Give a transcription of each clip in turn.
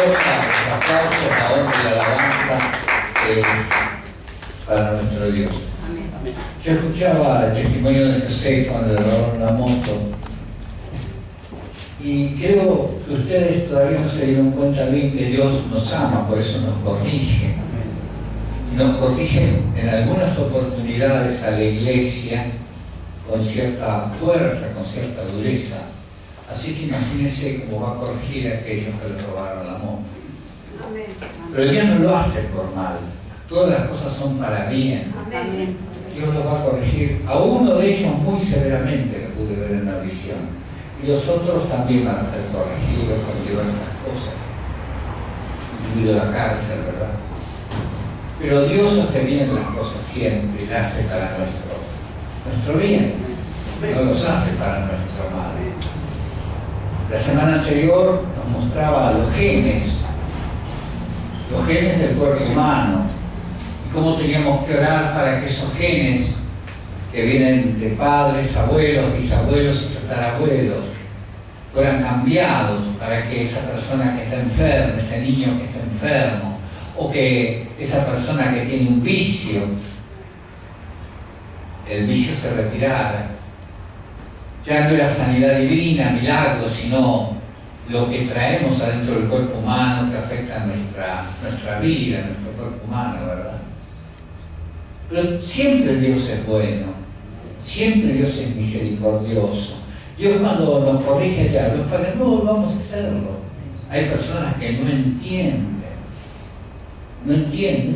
los aplausos, la honra y la alabanza es para nuestro Dios. Yo escuchaba el testimonio de José cuando le robaron la moto y creo que ustedes todavía no se dieron cuenta bien que Dios nos ama, por eso nos corrige. Y nos corrige en algunas oportunidades a la iglesia con cierta fuerza, con cierta dureza. Así que imagínense cómo va a corregir a aquellos que le robaron la moto. Pero Dios no lo hace por mal. Todas las cosas son para bien. Dios los va a corregir. A uno de ellos muy severamente, lo pude ver en la visión. Y los otros también van a ser corregidos con diversas cosas. Incluido la cárcel, ¿verdad? Pero Dios hace bien las cosas siempre, y las hace para nuestro bien. No los hace para nuestro mal. La semana anterior nos mostraba los genes del cuerpo humano, y cómo teníamos que orar para que esos genes que vienen de padres, abuelos, bisabuelos y tatarabuelos fueran cambiados para que esa persona que está enferma, ese niño que está enfermo, o que esa persona que tiene un vicio, el vicio se retirara. Ya no era sanidad divina, milagros, sino lo que traemos adentro del cuerpo humano que afecta a nuestra vida, nuestro cuerpo humano, ¿verdad? Pero siempre Dios es bueno, siempre Dios es misericordioso. Dios cuando nos corrige ya, los padres no volvamos a hacerlo. Hay personas que no entienden,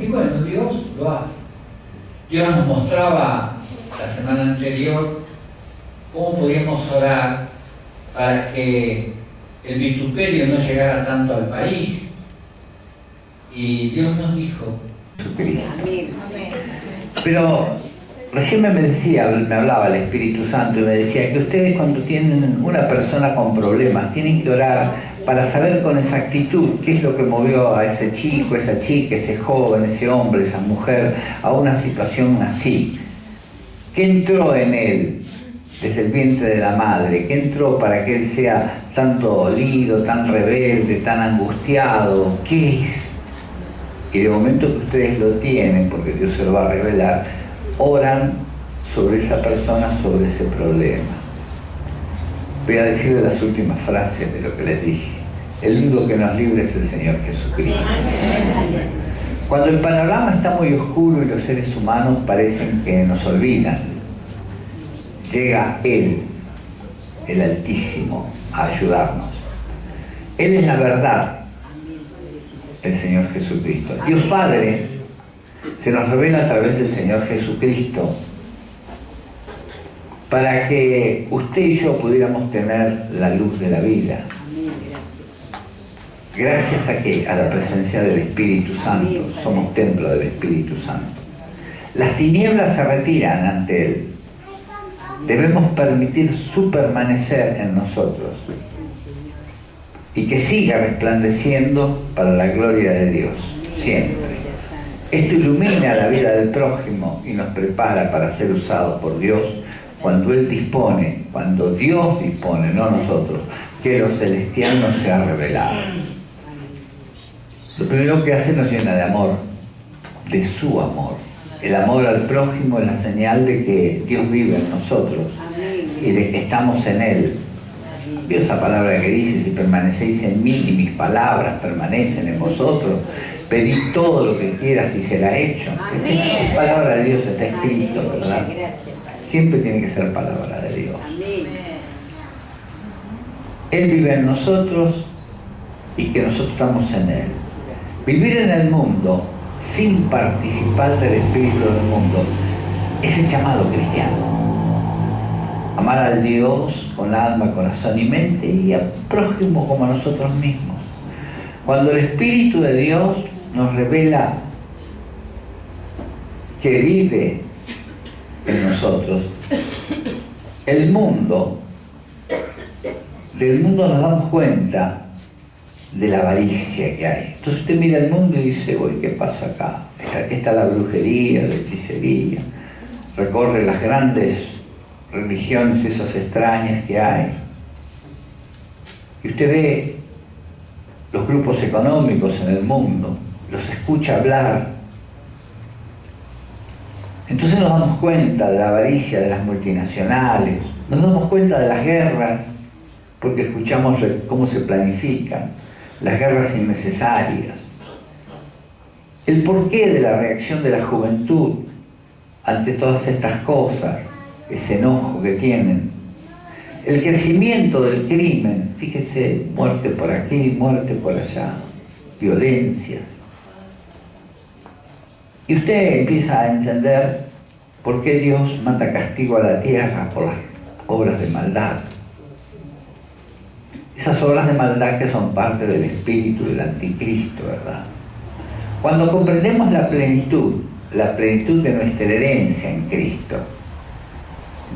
y bueno, Dios lo hace. Dios nos mostraba la semana anterior cómo podíamos orar para que el vituperio no llegara tanto al país. Y Dios nos dijo. Pero recién me hablaba el Espíritu Santo y me decía que ustedes cuando tienen una persona con problemas tienen que orar para saber con exactitud qué es lo que movió a ese chico, esa chica, ese joven, ese hombre, esa mujer a una situación así. ¿Qué entró en él desde el vientre de la madre? ¿Qué entró para que él sea tan dolido, tan rebelde, tan angustiado? ¿Qué es? Y de momento que ustedes lo tienen, porque Dios se lo va a revelar, oran sobre esa persona, sobre ese problema. Voy a decirles las últimas frases de lo que les dije. El único que nos libre es el Señor Jesucristo. Cuando el panorama está muy oscuro y los seres humanos parecen que nos olvidan, llega Él, el Altísimo, a ayudarnos. Él es la verdad, el Señor Jesucristo. Dios Padre se nos revela a través del Señor Jesucristo para que usted y yo pudiéramos tener la luz de la vida. Gracias a qué? A la presencia del Espíritu Santo. Somos templo del Espíritu Santo. Las tinieblas se retiran ante Él. Debemos permitir su permanecer en nosotros y que siga resplandeciendo para la gloria de Dios, siempre. Esto ilumina la vida del prójimo y nos prepara para ser usados por Dios cuando Él dispone, cuando Dios dispone, no nosotros, que lo celestial nos sea revelado. Lo primero que hace nos llena de amor, de su amor. El amor al prójimo es la señal de que Dios vive en nosotros y de que estamos en Él. Vio esa palabra que dice: si permanecéis en mí y mis palabras permanecen en vosotros, pedid todo lo que quieras y será hecho. Es palabra de Dios, está escrito, ¿verdad? Siempre tiene que ser palabra de Dios. Él vive en nosotros y que nosotros estamos en Él. Vivir en el mundo sin participar del espíritu del mundo es el llamado cristiano. Amar al Dios con alma, corazón y mente, y al prójimo como a nosotros mismos. Cuando el Espíritu de Dios nos revela que vive en nosotros, del mundo nos damos cuenta de la avaricia que hay. Entonces usted mira el mundo y dice: uy, ¿qué pasa acá? Aquí está la brujería, la hechicería. Recorre las grandes religiones, esas extrañas que hay. Y usted ve los grupos económicos en el mundo, los escucha hablar. Entonces nos damos cuenta de la avaricia de las multinacionales, nos damos cuenta de las guerras, porque escuchamos cómo se planifican, las guerras innecesarias. El porqué de la reacción de la juventud ante todas estas cosas, ese enojo que tienen. El crecimiento del crimen, fíjese, muerte por aquí, muerte por allá, violencia. Y usted empieza a entender por qué Dios manda castigo a la tierra por las obras de maldad. Esas obras de maldad que son parte del espíritu del anticristo, ¿verdad? Cuando comprendemos la plenitud de nuestra herencia en Cristo,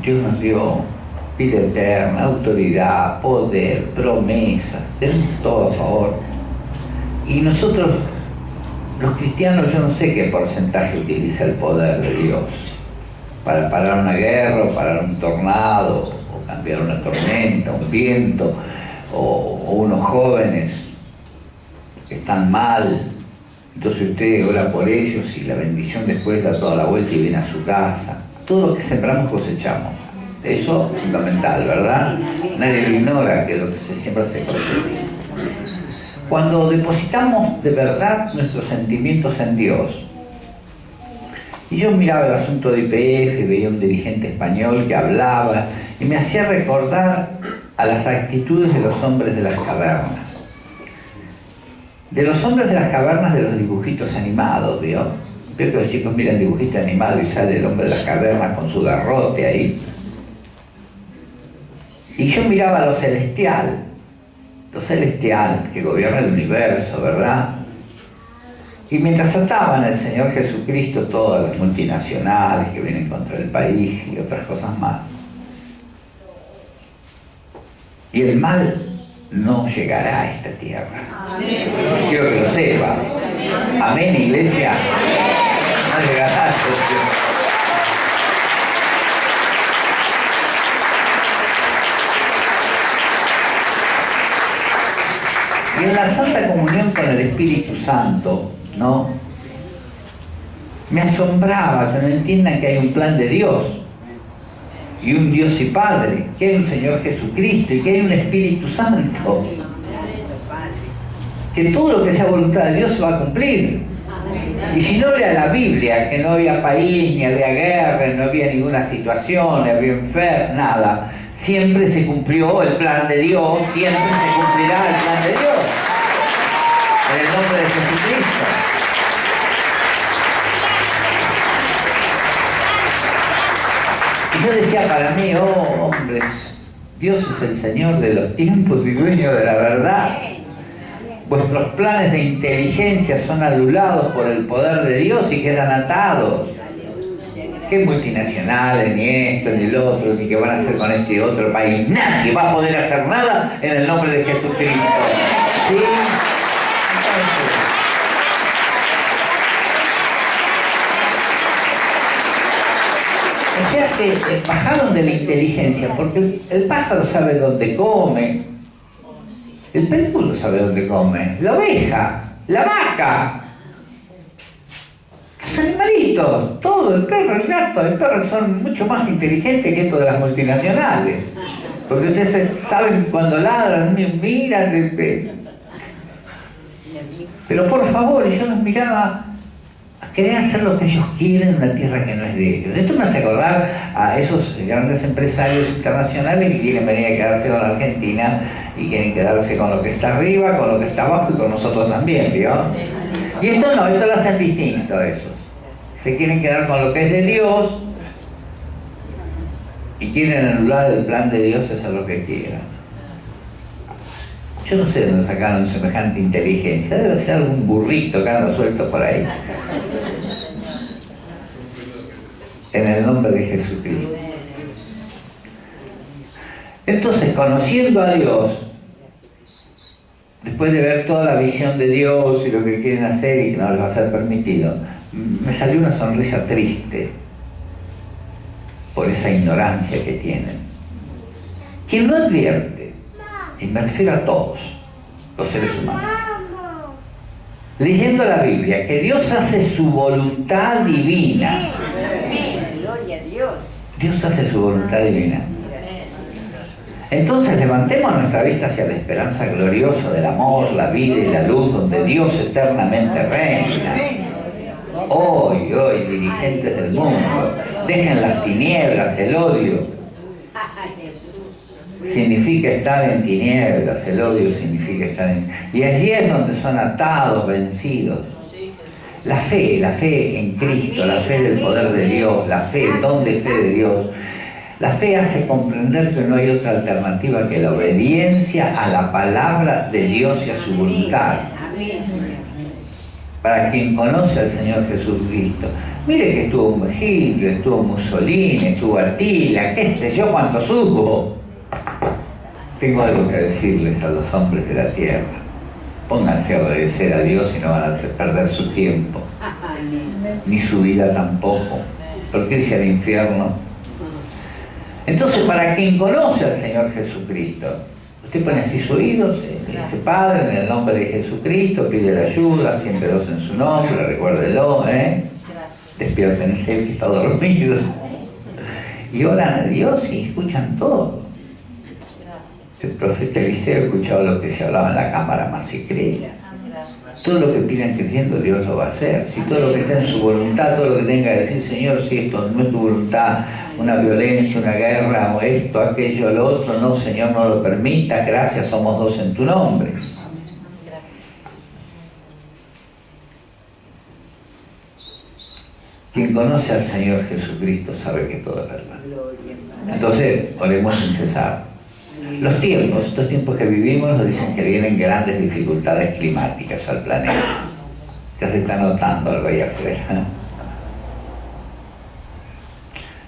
Dios nos dio vida eterna, autoridad, poder, promesa, tenemos todo a favor. Y nosotros, los cristianos, yo no sé qué porcentaje utiliza el poder de Dios para parar una guerra, o parar un tornado, o cambiar una tormenta, un viento, o unos jóvenes que están mal. Entonces usted ora por ellos y la bendición después da toda la vuelta y viene a su casa. Todo lo que sembramos cosechamos. Eso es fundamental, ¿verdad? Nadie lo ignora, que lo que se siembra se cosecha. Cuando depositamos de verdad nuestros sentimientos en Dios, y yo miraba el asunto de YPF, veía un dirigente español que hablaba y me hacía recordar a las actitudes de los hombres de las cavernas. De los hombres de las cavernas, de los dibujitos animados, ¿vio? Veo que los chicos miran dibujitos animados y sale el hombre de las cavernas con su garrote ahí. Y yo miraba lo celestial que gobierna el universo, ¿verdad? Y mientras ataban al Señor Jesucristo todas las multinacionales que vienen contra el país y otras cosas más, y el mal no llegará a esta tierra. Amén. Quiero que lo sepa. Amén, iglesia. No llegará a esta tierra. Y en la Santa Comunión con el Espíritu Santo, ¿no? Me asombraba que no entiendan que hay un plan de Dios, y un Dios y Padre, que hay un Señor Jesucristo y que hay un Espíritu Santo. Que todo lo que sea voluntad de Dios se va a cumplir. Y si no lea la Biblia, que no había país, ni había guerra, no había ninguna situación, ni había enfermo, nada. Siempre se cumplió el plan de Dios, siempre se cumplirá el plan de Dios. En el nombre de Jesucristo. Y yo decía para mí, oh hombres, Dios es el Señor de los tiempos y dueño de la verdad. Vuestros planes de inteligencia son anulados por el poder de Dios y quedan atados. ¿Qué multinacionales, ni esto, ni el otro, ni qué van a hacer con este y otro país? Nadie va a poder hacer nada en el nombre de Jesucristo. ¿Sí? O sea que bajaron de la inteligencia, porque el pájaro sabe dónde come, el peludo sabe dónde come, la oveja, la vaca, los animalitos, todo, el perro, el perro son mucho más inteligentes que esto de las multinacionales, porque ustedes saben cuando ladran, miran, pero por favor, yo los miraba a querer hacer lo que ellos quieren en una tierra que no es de ellos. Esto me hace acordar a esos grandes empresarios internacionales que quieren venir a quedarse con la Argentina y quieren quedarse con lo que está arriba, con lo que está abajo y con nosotros también, ¿vio? Y esto no, esto lo hacen distinto esos. Se quieren quedar con lo que es de Dios y quieren anular el plan de Dios, eso es lo que quieran. Yo no sé de dónde sacaron semejante inteligencia, debe ser algún burrito que anda suelto por ahí. En el nombre de Jesucristo. Entonces, conociendo a Dios, después de ver toda la visión de Dios y lo que quieren hacer y que no les va a ser permitido, me salió una sonrisa triste por esa ignorancia que tienen. Quien no advierte, y me refiero a todos los seres humanos, leyendo la Biblia, que Dios hace su voluntad divina. Amén. Gloria a Dios. Dios hace su voluntad divina. Entonces levantemos nuestra vista hacia la esperanza gloriosa del amor, la vida y la luz, donde Dios eternamente reina. Hoy, dirigentes del mundo, dejen las tinieblas, el odio. Significa estar en tinieblas, el odio significa estar en... Y allí es donde son atados, vencidos. La fe en Cristo, la fe del poder de Dios, la fe, el don de fe de Dios. La fe hace comprender que no hay otra alternativa que la obediencia a la palabra de Dios y a su voluntad. Para quien conoce al Señor Jesucristo, mire que estuvo Mujica, estuvo Mussolini, estuvo Atila, qué sé yo cuántos hubo. Tengo algo que decirles a los hombres de la tierra. Pónganse a obedecer a Dios y no van a perder su tiempo, ni su vida tampoco, porque irse al infierno. Entonces, para quien conoce al Señor Jesucristo, usted pone así su oído, dice: Padre, en el nombre de Jesucristo, pide la ayuda, siempre dos en su nombre, recuérdelo, despiértense que está dormido. Y oran a Dios y escuchan todo. El profeta Eliseo escuchaba lo que se hablaba en la cámara más secreta. Todo lo que pidan creyendo, Dios lo va a hacer. Si todo lo que está en su voluntad, todo lo que tenga que decir: Señor, si esto no es tu voluntad, una violencia, una guerra, o esto, aquello, lo otro, no, Señor, no lo permita, gracias, somos dos en tu nombre. Quien conoce al Señor Jesucristo sabe que todo es verdad. Entonces, oremos sin cesar. Estos tiempos que vivimos nos dicen que vienen grandes dificultades climáticas al planeta. Ya se está notando algo allá afuera.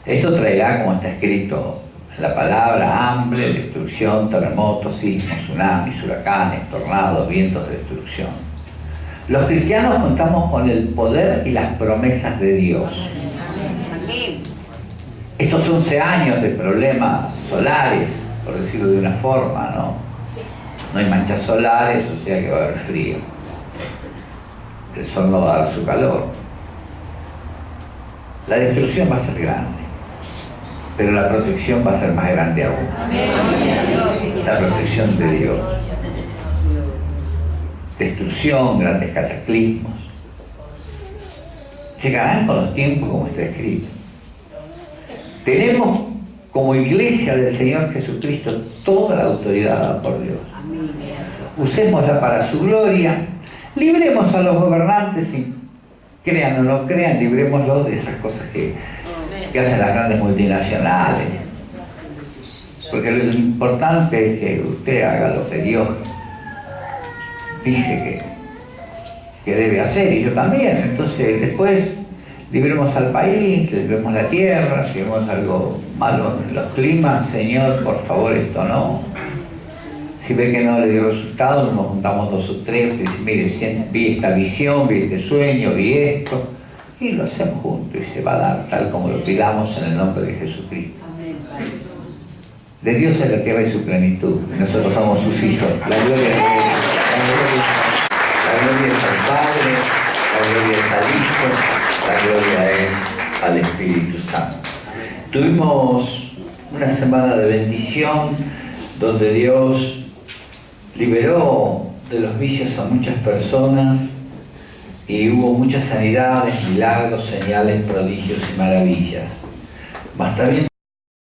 Esto traerá, como está escrito en la palabra, hambre, destrucción, terremotos, sismos, tsunamis, huracanes, tornados, vientos de destrucción. Los cristianos contamos con el poder y las promesas de Dios. Estos 11 años de problemas solares, por decirlo de una forma, no hay manchas solares, o sea que va a haber frío. El sol no va a dar su calor. La destrucción va a ser grande, pero la protección va a ser más grande aún. La protección de Dios. Destrucción, grandes cataclismos. Llegarán con los tiempos como está escrito. Tenemos como iglesia del Señor Jesucristo toda la autoridad dada por Dios. Usémosla para su gloria. Libremos a los gobernantes, y crean o no crean, librémoslos de esas cosas que hacen las grandes multinacionales. Porque lo importante es que usted haga lo que Dios dice que debe hacer, y yo también. Entonces después libremos al país, libremos la tierra. Si vemos algo malo en los climas, Señor, por favor, esto no. Si ve que no le dio resultado, nos juntamos 2 o 3 y dicen: mire, vi esta visión, vi este sueño, vi esto, y lo hacemos juntos, y se va a dar tal como lo pidamos en el nombre de Jesucristo. De Dios es la tierra y su plenitud, y nosotros somos sus hijos. La gloria es al Padre, la gloria es al Hijo, la gloria es al Espíritu Santo. Tuvimos una semana de bendición donde Dios liberó de los vicios a muchas personas, y hubo muchas sanidades, milagros, señales, prodigios y maravillas. Mas también